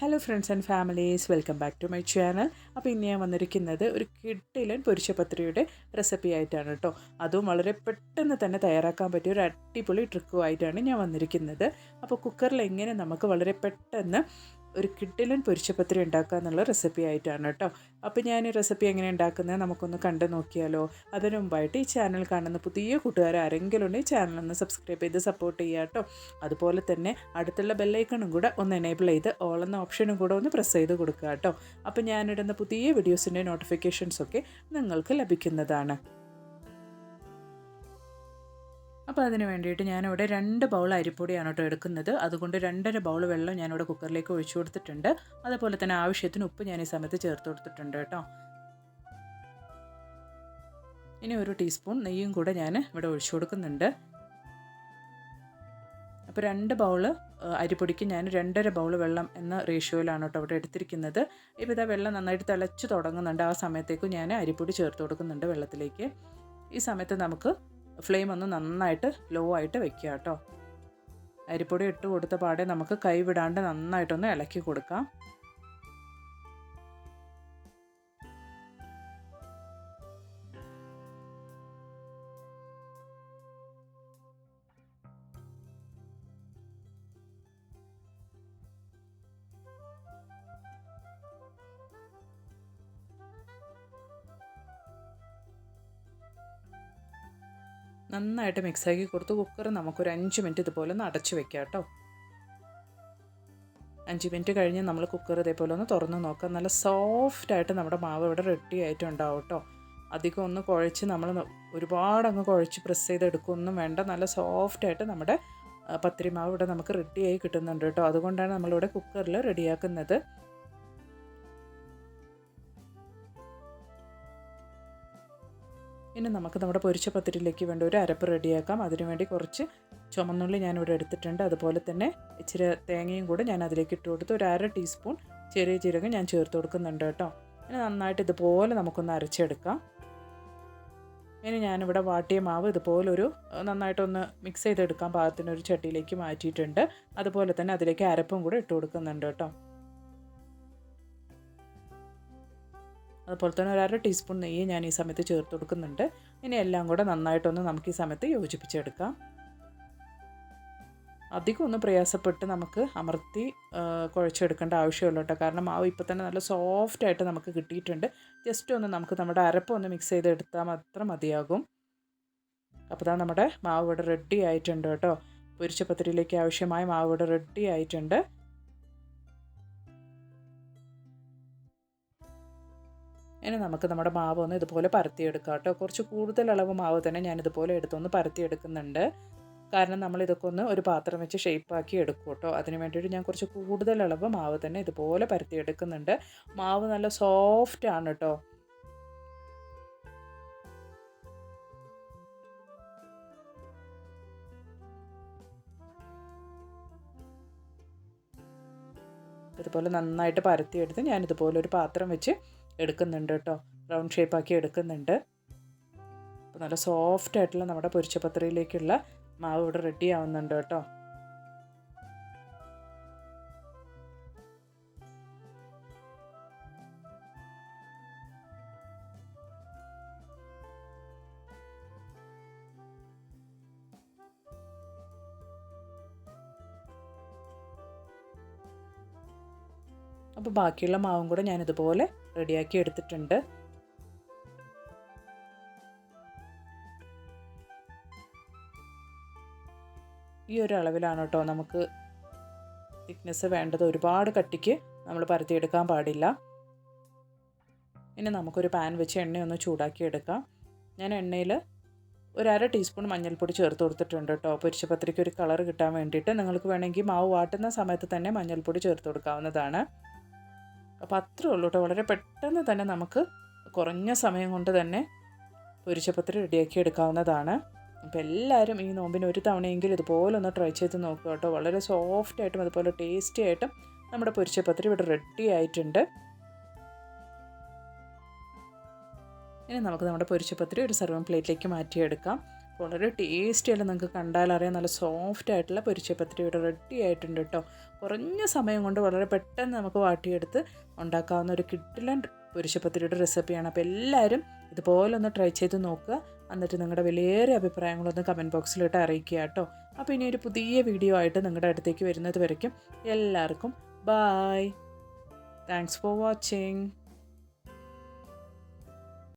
Hello friends and families, welcome back to my channel. അപ്പോൾ ഇന്ന് ഞാൻ വന്നിരിക്കുന്നത് ഒരു കിടിലൻ പൊരിച്ച പത്തിരിയുടെ റെസിപ്പി ആയിട്ടാണ് കേട്ടോ. അതും വളരെ പെട്ടെന്ന് തന്നെ തയ്യാറാക്കാൻ പറ്റിയ ഒരു അടിപൊളി ട്രിക്കുമായിട്ടാണ് ഞാൻ വന്നിരിക്കുന്നത്. അപ്പോൾ കുക്കറിൽ എങ്ങനെ നമുക്ക് വളരെ പെട്ടെന്ന് ഒരു കിടിലൻ പൊരിച്ച പത്തിരി ഉണ്ടാക്കുക എന്നുള്ള റെസിപ്പി ആയിട്ടാണ് കേട്ടോ. അപ്പോൾ ഞാൻ ഈ റെസിപ്പി എങ്ങനെ ഉണ്ടാക്കുന്നത് നമുക്കൊന്ന് കണ്ടു നോക്കിയാലോ. അതിനു മുമ്പായിട്ട് ഈ ചാനൽ കാണുന്ന പുതിയ കൂട്ടുകാർ ആരെങ്കിലും ഉണ്ടെങ്കിൽ ഈ ചാനലൊന്ന് സബ്സ്ക്രൈബ് ചെയ്ത് സപ്പോർട്ട് ചെയ്യുക കേട്ടോ. അതുപോലെ തന്നെ അടുത്തുള്ള ബെല്ലൈക്കണും കൂടെ ഒന്ന് എനേബിൾ ചെയ്ത് ഓൾ എന്ന ഓപ്ഷനും കൂടെ ഒന്ന് പ്രസ് ചെയ്ത് കൊടുക്കുക കേട്ടോ. അപ്പോൾ ഞാനിടുന്ന പുതിയ വീഡിയോസിൻ്റെ നോട്ടിഫിക്കേഷൻസൊക്കെ നിങ്ങൾക്ക് ലഭിക്കുന്നതാണ്. അപ്പോൾ അതിന് വേണ്ടിയിട്ട് ഞാനിവിടെ 2 ബൗൾ അരിപ്പൊടിയാണ് കേട്ടോ എടുക്കുന്നത്. അതുകൊണ്ട് 2.5 ബൗൾ വെള്ളം ഞാനിവിടെ കുക്കറിലേക്ക് ഒഴിച്ചു കൊടുത്തിട്ടുണ്ട്. അതുപോലെ തന്നെ ആവശ്യത്തിന് ഉപ്പ് ഞാൻ ഈ സമയത്ത് ചേർത്ത് കൊടുത്തിട്ടുണ്ട് കേട്ടോ. ഇനി 1 ടീസ്പൂൺ നെയ്യും കൂടെ ഞാൻ ഇവിടെ ഒഴിച്ചു കൊടുക്കുന്നുണ്ട്. അപ്പോൾ 2 ബൗള് അരിപ്പൊടിക്ക് ഞാൻ 2.5 ബൗൾ വെള്ളം എന്ന റേഷ്യോയിലാണ് കേട്ടോ ഇവിടെ എടുത്തിരിക്കുന്നത്. ഇപ്പോൾ ഇതാ വെള്ളം നന്നായിട്ട് തിളച്ച് തുടങ്ങുന്നുണ്ട്. ആ സമയത്തേക്ക് ഞാൻ അരിപ്പൊടി ചേർത്ത് കൊടുക്കുന്നുണ്ട് വെള്ളത്തിലേക്ക്. ഈ സമയത്ത് നമുക്ക് ഫ്ലെയിം ഒന്ന് നന്നായിട്ട് ലോ ആയിട്ട് വെക്കുക കേട്ടോ. അരിപ്പൊടി ഇട്ട് കൊടുത്ത പാടെ നമുക്ക് കൈ വിടാണ്ട് നന്നായിട്ടൊന്ന് ഇളക്കി കൊടുക്കാം. നന്നായിട്ട് മിക്സാക്കി കൊടുത്ത് കുക്കർ നമുക്കൊരു 5 മിനിറ്റ് ഇതുപോലെ ഒന്ന് അടച്ചു വെക്കാം കേട്ടോ. 5 മിനിറ്റ് കഴിഞ്ഞ് നമ്മൾ കുക്കർ ഇതേപോലെ ഒന്ന് തുറന്ന് നോക്കാം. നല്ല സോഫ്റ്റായിട്ട് നമ്മുടെ മാവ് ഇവിടെ റെഡി ആയിട്ടുണ്ടാവും കേട്ടോ. അധികം ഒന്ന് കുഴച്ച് നമ്മൾ ഒരുപാട് അങ്ങ് കുഴച്ച് പ്രസ് ചെയ്തെടുക്കുകയൊന്നും വേണ്ട. നല്ല സോഫ്റ്റായിട്ട് നമ്മുടെ പത്തിരി മാവ് ഇവിടെ നമുക്ക് റെഡിയായി കിട്ടുന്നുണ്ട് കേട്ടോ. അതുകൊണ്ടാണ് നമ്മളിവിടെ കുക്കറിൽ റെഡിയാക്കുന്നത്. ഇനി നമുക്ക് നമ്മുടെ പൊരിച്ച പത്തിരിയിലേക്ക് വേണ്ട ഒരു അരപ്പ് റെഡിയാക്കാം. അതിനുവേണ്ടി കുറച്ച് ചുമന്നുള്ളി ഞാനിവിടെ എടുത്തിട്ടുണ്ട്. അതുപോലെ തന്നെ ഇച്ചിരി തേങ്ങയും കൂടെ ഞാൻ അതിലേക്ക് ഇട്ട് കൊടുത്ത് ഒരു 1/2 ടീസ്പൂൺ ചെറിയ ജീരകം ഞാൻ ചേർത്ത് കൊടുക്കുന്നുണ്ട് കേട്ടോ. ഇനി നന്നായിട്ട് ഇതുപോലെ നമുക്കൊന്ന് അരച്ചെടുക്കാം. ഇനി ഞാനിവിടെ വാട്ടിയ മാവ് ഇതുപോലെ നന്നായിട്ടൊന്ന് മിക്സ് ചെയ്തെടുക്കാൻ പാകത്തിനൊരു ചട്ടിയിലേക്ക് മാറ്റിയിട്ടുണ്ട്. അതുപോലെ തന്നെ അതിലേക്ക് അരപ്പും കൂടെ ഇട്ട് കൊടുക്കുന്നുണ്ട് കേട്ടോ. അതുപോലെ തന്നെ ഒരു 1/2 ടീസ്പൂൺ നെയ്യ് ഞാൻ ഈ സമയത്ത് ചേർത്ത് കൊടുക്കുന്നുണ്ട്. ഇനി എല്ലാം കൂടെ നന്നായിട്ടൊന്ന് നമുക്ക് ഈ സമയത്ത് യോജിപ്പിച്ചെടുക്കാം. അധികം ഒന്ന് പ്രയാസപ്പെട്ട് നമുക്ക് അമർത്തി കുഴച്ചെടുക്കേണ്ട ആവശ്യമുള്ളൂ കേട്ടോ. കാരണം മാവ് ഇപ്പോൾ തന്നെ നല്ല സോഫ്റ്റായിട്ട് നമുക്ക് കിട്ടിയിട്ടുണ്ട്. ജസ്റ്റ് ഒന്ന് നമുക്ക് നമ്മുടെ അരപ്പ് ഒന്ന് മിക്സ് ചെയ്തെടുത്താൽ മാത്രം മതിയാകും. അപ്പോൾ ഇതാ നമ്മുടെ മാവ് ഇവിടെ റെഡി ആയിട്ടുണ്ട് കേട്ടോ. പൊരിച്ച പത്തിരിയിലേക്ക് ആവശ്യമായ മാവ് ഇവിടെ റെഡി ആയിട്ടുണ്ട്. ഇനി നമുക്ക് നമ്മുടെ മാവ് ഒന്ന് ഇതുപോലെ പരത്തിയെടുക്കാം കേട്ടോ. കുറച്ച് കൂടുതൽ അളവ് മാവ് തന്നെ ഞാൻ ഇതുപോലെ എടുത്തൊന്ന് പരത്തിയെടുക്കുന്നുണ്ട്. കാരണം നമ്മൾ ഇതൊക്കെ ഒന്ന് ഒരു പാത്രം വെച്ച് ഷേപ്പാക്കി എടുക്കും കേട്ടോ. അതിന് വേണ്ടിയിട്ട് ഞാൻ കുറച്ച് കൂടുതൽ അളവ് മാവ് തന്നെ ഇതുപോലെ പരത്തിയെടുക്കുന്നുണ്ട്. മാവ് നല്ല സോഫ്റ്റ് ആണ് കേട്ടോ. ഇതുപോലെ നന്നായിട്ട് പരത്തിയെടുത്ത് ഞാൻ ഇതുപോലെ ഒരു പാത്രം വെച്ച് എടുക്കുന്നുണ്ട് കേട്ടോ. റൗണ്ട് ഷേപ്പാക്കി എടുക്കുന്നുണ്ട്. അപ്പോൾ നല്ല സോഫ്റ്റ് ആയിട്ടുള്ള നമ്മുടെ പൊരിച്ച പത്തിരിയിലേക്കുള്ള മാവ് ഇവിടെ റെഡി ആവുന്നുണ്ട് കേട്ടോ. അപ്പോൾ ബാക്കിയുള്ള മാവും കൂടെ ഞാനിതുപോലെ റെഡിയാക്കി എടുത്തിട്ടുണ്ട്. ഈ ഒരു അളവിലാണ് കേട്ടോ നമുക്ക് തിക്നെസ് വേണ്ടത്. ഒരുപാട് കട്ടിക്ക് നമ്മൾ പരത്തിയെടുക്കാൻ പാടില്ല. ഇനി നമുക്കൊരു പാൻ വെച്ച് എണ്ണയൊന്ന് ചൂടാക്കി എടുക്കാം. ഞാൻ എണ്ണയിൽ ഒരു 1/2 ടീസ്പൂൺ മഞ്ഞൾപ്പൊടി ചേർത്ത് കൊടുത്തിട്ടുണ്ട് കേട്ടോ. പൊരിച്ച പത്തിരിക്ക് ഒരു കളർ കിട്ടാൻ വേണ്ടിയിട്ട്. നിങ്ങൾക്ക് വേണമെങ്കിൽ മാവ് വാട്ടുന്ന സമയത്ത് തന്നെ മഞ്ഞൾപ്പൊടി ചേർത്ത് കൊടുക്കാവുന്നതാണ്. അപ്പോൾ അത്രേ ഉള്ളൂ കേട്ടോ. വളരെ പെട്ടെന്ന് തന്നെ നമുക്ക് കുറഞ്ഞ സമയം കൊണ്ട് തന്നെ പൊരിച്ച പത്തിരി റെഡിയാക്കി എടുക്കാവുന്നതാണ്. അപ്പോൾ എല്ലാവരും ഈ നോമ്പിന് ഒരു തവണയെങ്കിലും ഇതുപോലെ ഒന്ന് ട്രൈ ചെയ്ത് നോക്കുക കേട്ടോ. വളരെ സോഫ്റ്റായിട്ടും അതുപോലെ ടേസ്റ്റി ആയിട്ടും നമ്മുടെ പൊരിച്ച പത്തിരി ഇവിടെ റെഡി ആയിട്ടുണ്ട്. ഇനി നമുക്ക് നമ്മുടെ പൊരിച്ച പത്തിരി ഒരു സർവിങ് പ്ലേറ്റിലേക്ക് മാറ്റിയെടുക്കാം. വളരെ ടേസ്റ്റിയല്ല, നിങ്ങൾക്ക് കണ്ടാലറിയാം. നല്ല സോഫ്റ്റ് ആയിട്ടുള്ള പൊരിച്ചപ്പത്തിരി ഇവിടെ റെഡി ആയിട്ടുണ്ട് കേട്ടോ. കുറഞ്ഞ സമയം കൊണ്ട് വളരെ പെട്ടെന്ന് നമുക്ക് വാട്ടിയെടുത്ത് ഉണ്ടാക്കാവുന്ന ഒരു കിടിലൻ പൊരിച്ചപ്പത്തിരിയുടെ റെസിപ്പിയാണ്. അപ്പോൾ എല്ലാവരും ഇതുപോലെ ഒന്ന് ട്രൈ ചെയ്ത് നോക്കുക. എന്നിട്ട് നിങ്ങളുടെ വിലയേറിയ അഭിപ്രായങ്ങളൊന്ന് കമൻറ്റ് ബോക്സിലിട്ട് അറിയിക്കുക കേട്ടോ. അപ്പോൾ ഇനി ഒരു പുതിയ വീഡിയോ ആയിട്ട് നിങ്ങളുടെ അടുത്തേക്ക് വരുന്നത് വരയ്ക്കും എല്ലാവർക്കും ബായ്. Thanks for watching.